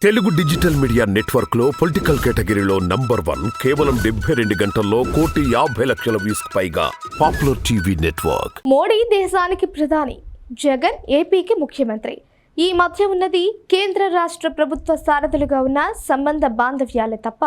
Telugu digital media network లో political కేటగిరీలో #1 కేవలం 72 గంటల్లో 1,50,00,000 వ్యూస్ పైగా పాపులర్ టీవీ నెట్వర్క్. మోడీ దేశానికి ప్రధాని, జగన్ ఏపీకి ముఖ్యమంత్రి. ఈ మధ్య ఉన్నది కేంద్ర రాష్ట్ర ప్రభుత్వ సారథులుగా ఉన్న సంబంధ బాంధవ్యాలే తప్ప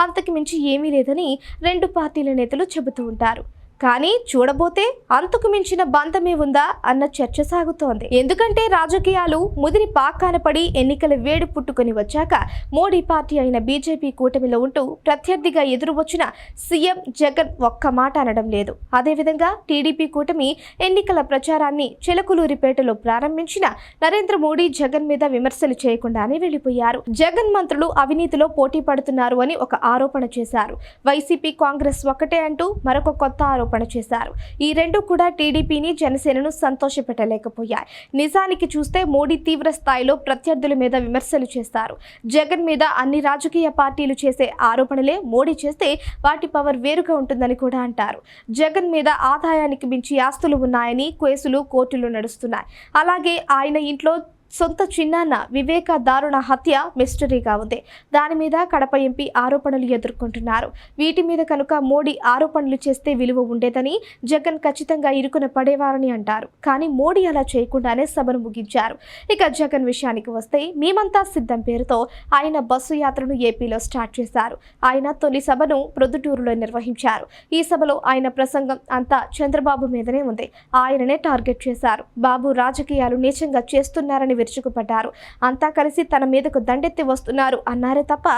అంతకు మించి ఏమీ లేదని రెండు పార్టీల నేతలు చెబుతూ ఉంటారు. కానీ చూడబోతే అంతకు మించిన బంధమే ఉందా అన్న చర్చ సాగుతోంది. ఎందుకంటే రాజకీయాలు ముదిరి పాకాన పడి ఎన్నికల వేడి పుట్టుకొని వచ్చాక మోడీ పార్టీ అయిన బీజేపీ కూటమిలో ఉంటూ ప్రత్యర్థిగా ఎదురు వచ్చిన సీఎం జగన్ ఒక్క మాట అనడం లేదు. అదేవిధంగా టీడీపీ కూటమి ఎన్నికల ప్రచారాన్ని చిలకలూరిపేటలో ప్రారంభించిన నరేంద్ర మోడీ జగన్ మీద విమర్శలు చేయకుండానే వెళ్లిపోయారు. జగన్ మంత్రులు అవినీతిలో పోటీ పడుతున్నారు అని ఒక ఆరోపణ చేశారు. వైసీపీ కాంగ్రెస్ ఒక్కటే అంటూ మరొక కొత్త ఆరోపణ చేశారు. ఈ రెండు కూడా టీడీపీని జనసేనను సంతోషపెట్టలేకపోయాయి. నిజానికి చూస్తే మోడీ తీవ్ర స్థాయిలో ప్రత్యర్థుల మీద విమర్శలు చేస్తారు. జగన్ మీద అన్ని రాజకీయ పార్టీలు చేసే ఆరోపణలే మోడీ చేస్తే వాటి పవర్ వేరుగా ఉంటుందని కూడా అంటారు. జగన్ మీద ఆదాయానికి మించి ఆస్తులు ఉన్నాయని కేసులు కోర్టులు నడుస్తున్నాయి. అలాగే ఆయన ఇంట్లో సొంత చిన్నాన్న వివేక దారుణ హత్య మిస్టరీగా ఉంది. దాని మీద కడప ఎంపీ ఆరోపణలు ఎదుర్కొంటున్నారు. వీటి మీద కనుక మోడీ ఆరోపణలు చేస్తే విలువ ఉండేదని, జగన్ ఖచ్చితంగా ఇరుకున పడేవారని అంటారు. కానీ మోడీ అలా చేయకుండానే సభను ముగించారు. ఇక జగన్ విషయానికి వస్తే మేమంతా సిద్ధం పేరుతో ఆయన బస్సు యాత్రను ఏపీలో స్టార్ట్ చేశారు. ఆయన తొలి సభను ప్రొద్దుటూరులో నిర్వహించారు. ఈ సభలో ఆయన ప్రసంగం అంతా చంద్రబాబు మీదనే ఉంది. ఆయననే టార్గెట్ చేశారు. బాబు రాజకీయాలు నీచంగా చేస్తున్నారని విరుచుకుపడ్డారు. అంతా కలిసి తన మీదకు దండెత్తి వస్తున్నారు అన్నారే తప్ప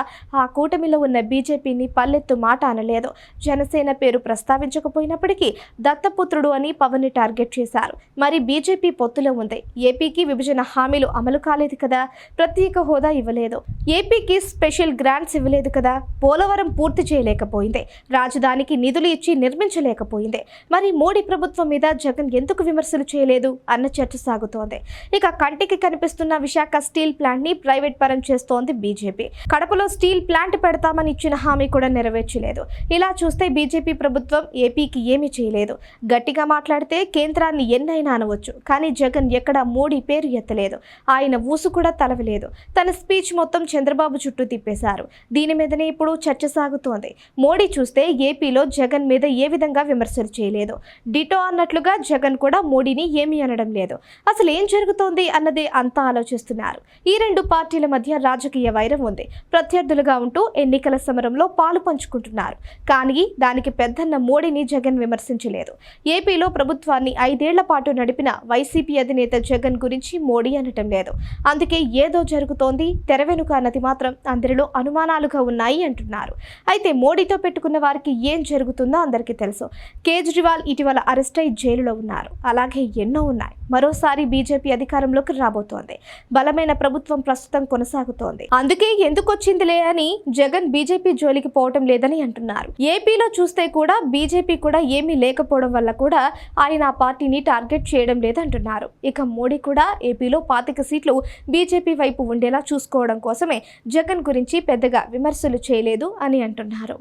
ఆ కూటమిలో ఉన్న బీజేపీని పల్లెత్తు మాట అనలేదు. జనసేన పేరు ప్రస్తావించకపోయినప్పటికీ దత్తపుత్రుడు అని పవన్ ని టార్గెట్ చేశారు. మరి బీజేపీ పొత్తులో ఉంది. ఏపీకి విభజన హామీలు అమలు కాలేదు కదా, ప్రత్యేక హోదా ఇవ్వలేదు, ఏపీకి స్పెషల్ గ్రాంట్స్ ఇవ్వలేదు కదా, పోలవరం పూర్తి చేయలేకపోయింది, రాజధానికి నిధులు ఇచ్చి నిర్మించలేకపోయింది. మరి మోడీ ప్రభుత్వం మీద జగన్ ఎందుకు విమర్శలు చేయలేదు అన్న చర్చ సాగుతోంది. ఇక కంటికి కనిపిస్తున్న విశాఖ స్టీల్ ప్లాంట్ ని ప్రైవేట్ పరం చేస్తోంది బీజేపీ. కడపలో స్టీల్ ప్లాంట్ పెడతామని ఇచ్చిన హామీ కూడా నెరవేర్చలేదు. ఇలా చూస్తే బీజేపీ ప్రభుత్వం ఏపీకి ఏమీ చేయలేదు. గట్టిగా మాట్లాడితే కేంద్రాన్ని ఎన్నైనా అనవచ్చు. కానీ జగన్ ఎక్కడా మోడీ పేరు ఎత్తలేదు. ఆయన ఊసు కూడా తలవలేదు. తన స్పీచ్ మొత్తం చంద్రబాబు చుట్టూ తిప్పేశారు. దీని మీదనే ఇప్పుడు చర్చ సాగుతోంది. మోడీ చూస్తే ఏపీలో జగన్ మీద ఏ విధంగా విమర్శలు చేయలేదు. డిటో అన్నట్లుగా జగన్ కూడా మోడీని ఏమీ అనడం లేదు. అసలు ఏం జరుగుతోంది అన్నదే అంతా ఆలోచిస్తున్నారు. ఈ రెండు పార్టీల మధ్య రాజకీయ వైరం ఉంది. ప్రత్యర్థులుగా ఉంటూ ఎన్నికల సమరంలో పాలు పంచుకుంటున్నారు. కానీ దానికి పెద్దన్న మోడీని జగన్ విమర్శించలేదు. ఏపీలో ప్రభుత్వాన్ని 5 ఏళ్ల పాటు నడిపిన వైసీపీ అధినేత జగన్ గురించి మోడీ అనటం లేదు. అందుకే ఏదో జరుగుతోంది తెర వెనుక అన్నది మాత్రం అందరిలో అనుమానాలుగా ఉన్నాయి అంటున్నారు. అయితే మోడీతో పెట్టుకున్న వారికి ఏం జరుగుతుందో అందరికీ తెలుసు. కేజ్రీవాల్ ఇటీవల అరెస్ట్ అయి జైలులో ఉన్నారు. అలాగే ఎన్నో ఉన్నాయి. మరోసారి బీజేపీ అధికారంలోకి రాబోతోంది. బలమైన ప్రభుత్వం ప్రస్తుతం కొనసాగుతోంది. అందుకే ఎందుకొచ్చిందిలే అని జగన్ బీజేపీ జోలికి పోవటం లేదని అంటున్నారు. ఏపీలో చూస్తే కూడా బీజేపీ కూడా ఏమీ లేకపోవడం వల్ల కూడా ఆయన ఆ పార్టీని టార్గెట్ చేయడం లేదంటున్నారు. ఇక మోడీ కూడా ఏపీలో 25 సీట్లు బీజేపీ వైపు ఉండేలా చూసుకోవడం కోసమే జగన్ గురించి పెద్దగా విమర్శలు చేయలేదు అని అంటున్నారు.